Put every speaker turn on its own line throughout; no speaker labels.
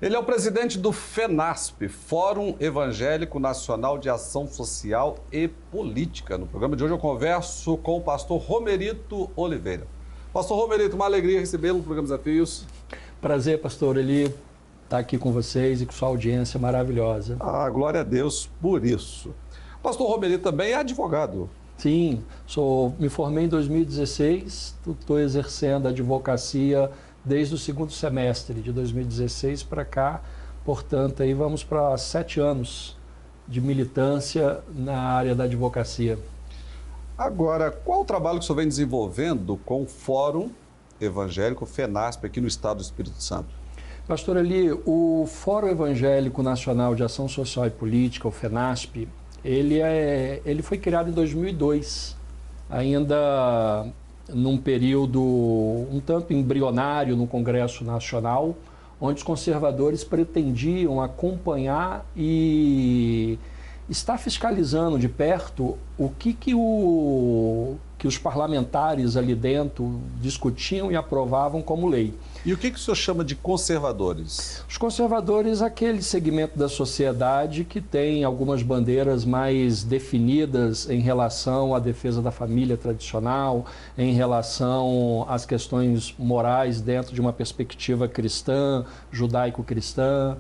Ele é o presidente do FENASP, Fórum Evangélico Nacional de Ação Social e Política. No programa de hoje eu converso com o pastor Romerito Oliveira. Pastor Romerito, uma alegria recebê-lo no programa Desafios.
Prazer, pastor Eli, estar aqui com vocês e com sua audiência maravilhosa.
Glória a Deus por isso. Pastor Romerito também é advogado.
Sim, me formei em 2016, estou exercendo a advocacia desde o segundo semestre de 2016 para cá, portanto, aí vamos para 7 anos de militância na área da advocacia.
Agora, qual o trabalho que o senhor vem desenvolvendo com o Fórum Evangélico FENASP aqui no estado do Espírito Santo?
Pastor Eli, o Fórum Evangélico Nacional de Ação Social e Política, o FENASP, ele foi criado em 2002, ainda num período um tanto embrionário no Congresso Nacional, onde os conservadores pretendiam acompanhar e estar fiscalizando de perto o que os parlamentares ali dentro discutiam e aprovavam como lei.
E o que o senhor chama de conservadores?
Os conservadores, aquele segmento da sociedade que tem algumas bandeiras mais definidas em relação à defesa da família tradicional, em relação às questões morais dentro de uma perspectiva cristã, judaico-cristã.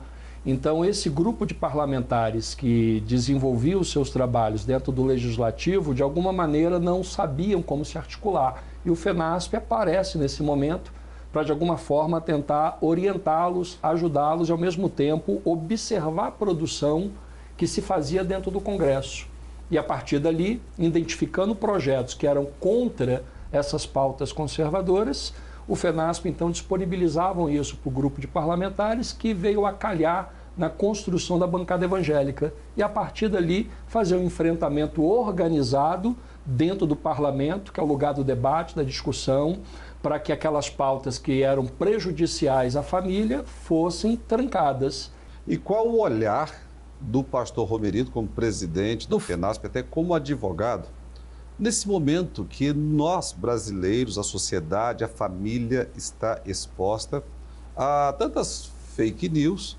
Então, esse grupo de parlamentares que desenvolviam os seus trabalhos dentro do legislativo, de alguma maneira não sabiam como se articular. E o FENASP aparece nesse momento para, de alguma forma, tentar orientá-los, ajudá-los e, ao mesmo tempo, observar a produção que se fazia dentro do Congresso. E, a partir dali, identificando projetos que eram contra essas pautas conservadoras, o FENASP, então, disponibilizavam isso para o grupo de parlamentares que veio a calhar na construção da bancada evangélica. E, a partir dali, fazer um enfrentamento organizado dentro do parlamento, que é o lugar do debate, da discussão, para que aquelas pautas que eram prejudiciais à família fossem trancadas.
E qual o olhar do pastor Romerito como presidente do FENASP, até como advogado, nesse momento que nós, brasileiros, a sociedade, a família está exposta a tantas fake news,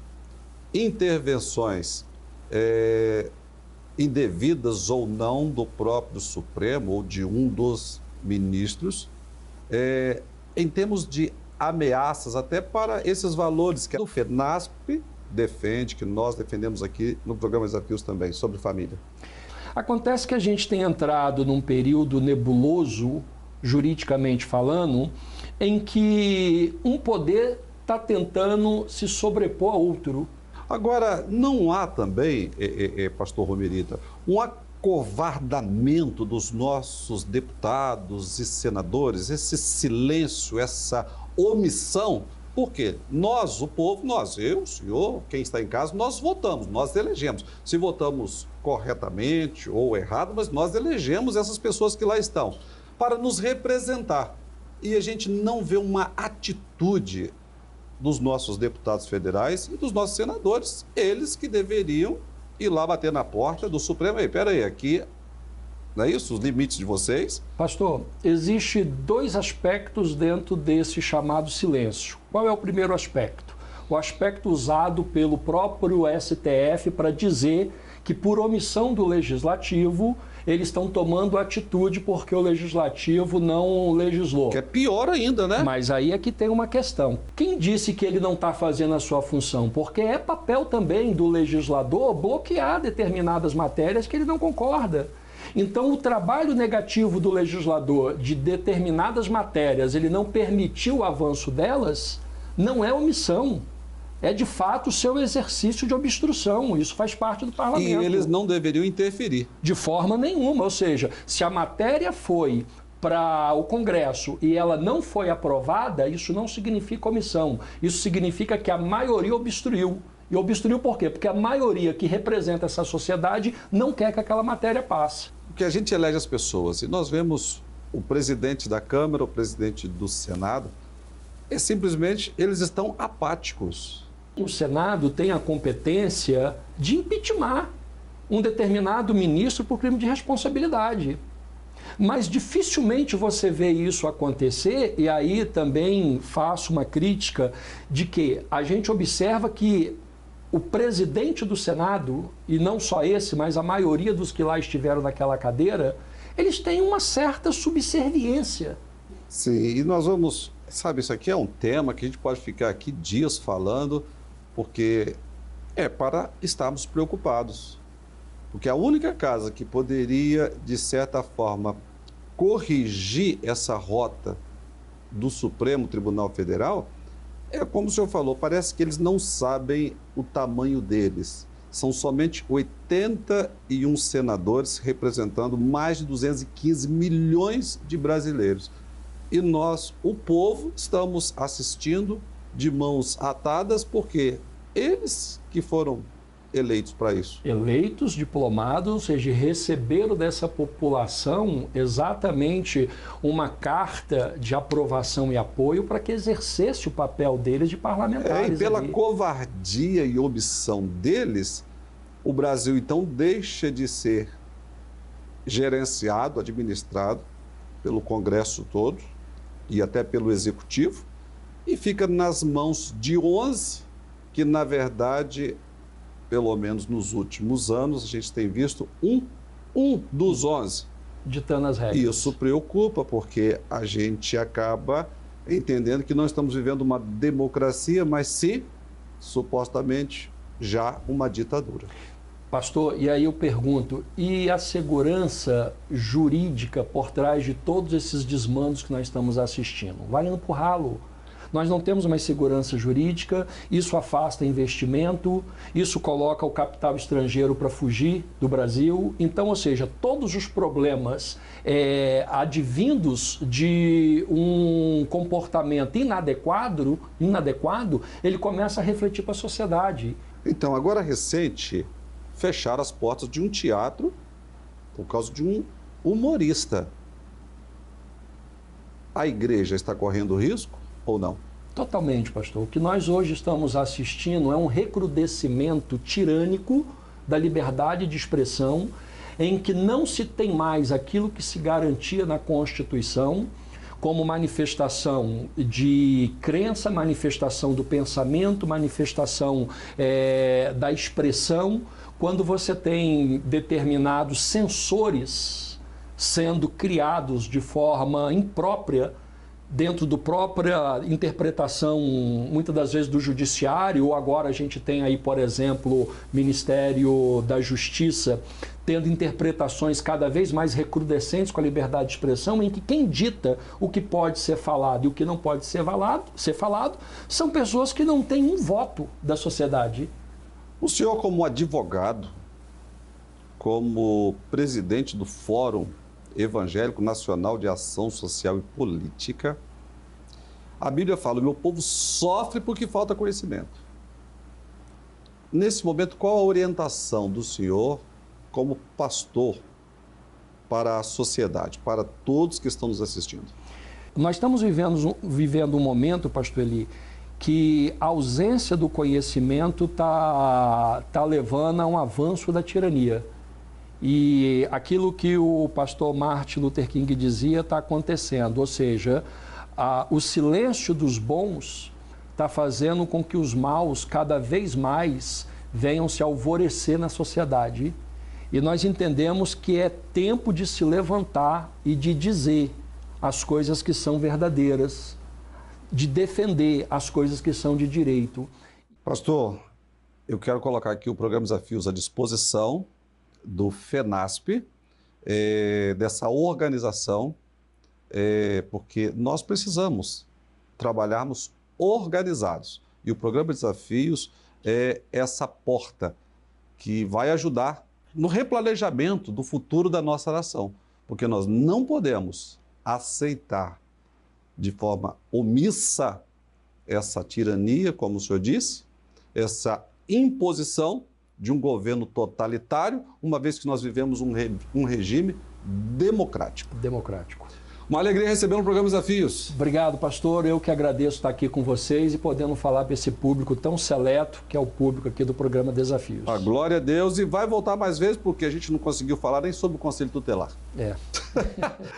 intervenções indevidas ou não do próprio Supremo ou de um dos ministros, em termos de ameaças até para esses valores que o FENASP defende, que nós defendemos aqui no programa Desafios também, sobre família?
Acontece que a gente tem entrado num período nebuloso, juridicamente falando, em que um poder está tentando se sobrepor a outro.
Agora, não há também, pastor Romerito, um acovardamento dos nossos deputados e senadores, esse silêncio, essa omissão? Porque nós, o povo, eu, o senhor, quem está em casa, nós votamos, nós elegemos. Se votamos corretamente ou errado, mas nós elegemos essas pessoas que lá estão para nos representar. E a gente não vê uma atitude dos nossos deputados federais e dos nossos senadores, eles que deveriam ir lá bater na porta do Supremo. Peraí, aqui, não é isso? Os limites de vocês?
Pastor, existe 2 aspectos dentro desse chamado silêncio. Qual é o primeiro aspecto? O aspecto usado pelo próprio STF para dizer que, por omissão do Legislativo, eles estão tomando atitude porque o Legislativo não legislou.
Que é pior ainda, né?
Mas aí é que tem uma questão. Quem disse que ele não está fazendo a sua função? Porque é papel também do legislador bloquear determinadas matérias que ele não concorda. Então, o trabalho negativo do legislador de determinadas matérias, ele não permitiu o avanço delas, não é omissão. É, de fato, o seu exercício de obstrução. Isso faz parte do parlamento.
E eles não deveriam interferir.
De forma nenhuma. Ou seja, se a matéria foi para o Congresso e ela não foi aprovada, isso não significa omissão. Isso significa que a maioria obstruiu. E obstruiu por quê? Porque a maioria que representa essa sociedade não quer que aquela matéria passe.
Porque a gente elege as pessoas e nós vemos o presidente da Câmara, o presidente do Senado, simplesmente eles estão apáticos.
O Senado tem a competência de impeachment um determinado ministro por crime de responsabilidade. Mas dificilmente você vê isso acontecer, e aí também faço uma crítica de que a gente observa que o presidente do Senado, e não só esse, mas a maioria dos que lá estiveram naquela cadeira, eles têm uma certa subserviência.
Sim, e nós vamos... Sabe, isso aqui é um tema que a gente pode ficar aqui dias falando, porque é para estarmos preocupados. Porque a única casa que poderia, de certa forma, corrigir essa rota do Supremo Tribunal Federal, é como o senhor falou, parece que eles não sabem o tamanho deles. São somente 81 senadores representando mais de 215 milhões de brasileiros. E nós, o povo, estamos assistindo de mãos atadas porque eles que foram eleitos para isso.
Eleitos, diplomados, ou seja, receberam dessa população exatamente uma carta de aprovação e apoio para que exercesse o papel deles de parlamentares.
E pela covardia e omissão deles, o Brasil então deixa de ser gerenciado, administrado pelo Congresso todo e até pelo Executivo e fica nas mãos de 11 que, na verdade, pelo menos nos últimos anos, a gente tem visto um dos 11
ditando as regras.
Isso preocupa, porque a gente acaba entendendo que não estamos vivendo uma democracia, mas sim, supostamente, já uma ditadura.
Pastor, e aí eu pergunto, e a segurança jurídica por trás de todos esses desmandos que nós estamos assistindo? Vai indo para o ralo. Nós não temos mais segurança jurídica, isso afasta investimento, isso coloca o capital estrangeiro para fugir do Brasil. Então, ou seja, todos os problemas advindos de um comportamento inadequado, ele começa a refletir para a sociedade.
Então, agora recente, fecharam as portas de um teatro por causa de um humorista. A igreja está correndo risco ou não?
Totalmente, pastor. O que nós hoje estamos assistindo é um recrudescimento tirânico da liberdade de expressão, em que não se tem mais aquilo que se garantia na Constituição, como manifestação de crença, manifestação do pensamento, manifestação da expressão, quando você tem determinados censores sendo criados de forma imprópria, dentro da própria interpretação, muitas das vezes, do judiciário, ou agora a gente tem aí, por exemplo, Ministério da Justiça, tendo interpretações cada vez mais recrudescentes com a liberdade de expressão, em que quem dita o que pode ser falado e o que não pode ser falado são pessoas que não têm um voto da sociedade.
O senhor, como advogado, como presidente do Fórum Evangélico Nacional de Ação Social e Política, a Bíblia fala: o meu povo sofre porque falta conhecimento. Nesse momento, qual a orientação do senhor como pastor para a sociedade, para todos que estão nos assistindo?
Nós estamos vivendo um momento, pastor Eli, que a ausência do conhecimento está levando a um avanço da tirania. E aquilo que o pastor Martin Luther King dizia está acontecendo, ou seja, o silêncio dos bons está fazendo com que os maus cada vez mais venham se alvorecer na sociedade. E nós entendemos que é tempo de se levantar e de dizer as coisas que são verdadeiras, de defender as coisas que são de direito.
Pastor, eu quero colocar aqui o programa Desafios à disposição do FENASP, dessa organização, porque nós precisamos trabalharmos organizados. E o programa Desafios é essa porta que vai ajudar no replanejamento do futuro da nossa nação, porque nós não podemos aceitar de forma omissa essa tirania, como o senhor disse, essa imposição de um governo totalitário, uma vez que nós vivemos um regime democrático. Uma alegria receber no programa Desafios.
Obrigado, pastor. Eu que agradeço estar aqui com vocês e podendo falar para esse público tão seleto que é o público aqui do programa Desafios.
A glória a Deus, e vai voltar mais vezes porque a gente não conseguiu falar nem sobre o Conselho Tutelar.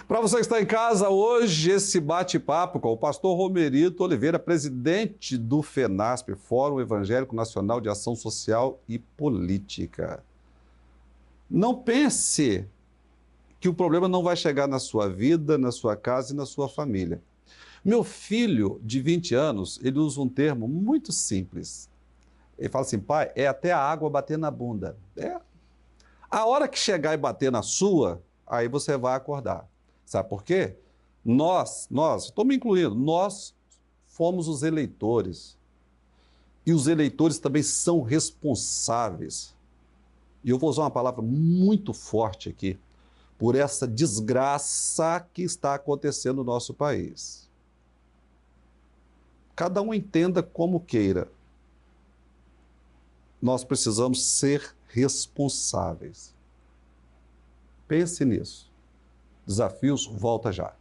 Para você que está em casa, hoje esse bate-papo com o pastor Romerito Oliveira, presidente do FENASP, Fórum Evangélico Nacional de Ação Social e Política. Não pense que o problema não vai chegar na sua vida, na sua casa e na sua família. Meu filho, de 20 anos, ele usa um termo muito simples. Ele fala assim, pai, é até a água bater na bunda. A hora que chegar e bater na sua, aí você vai acordar. Sabe por quê? Nós, estou me incluindo, nós fomos os eleitores. E os eleitores também são responsáveis. E eu vou usar uma palavra muito forte aqui, por essa desgraça que está acontecendo no nosso país. Cada um entenda como queira. Nós precisamos ser responsáveis. Pense nisso. Desafios, volta já.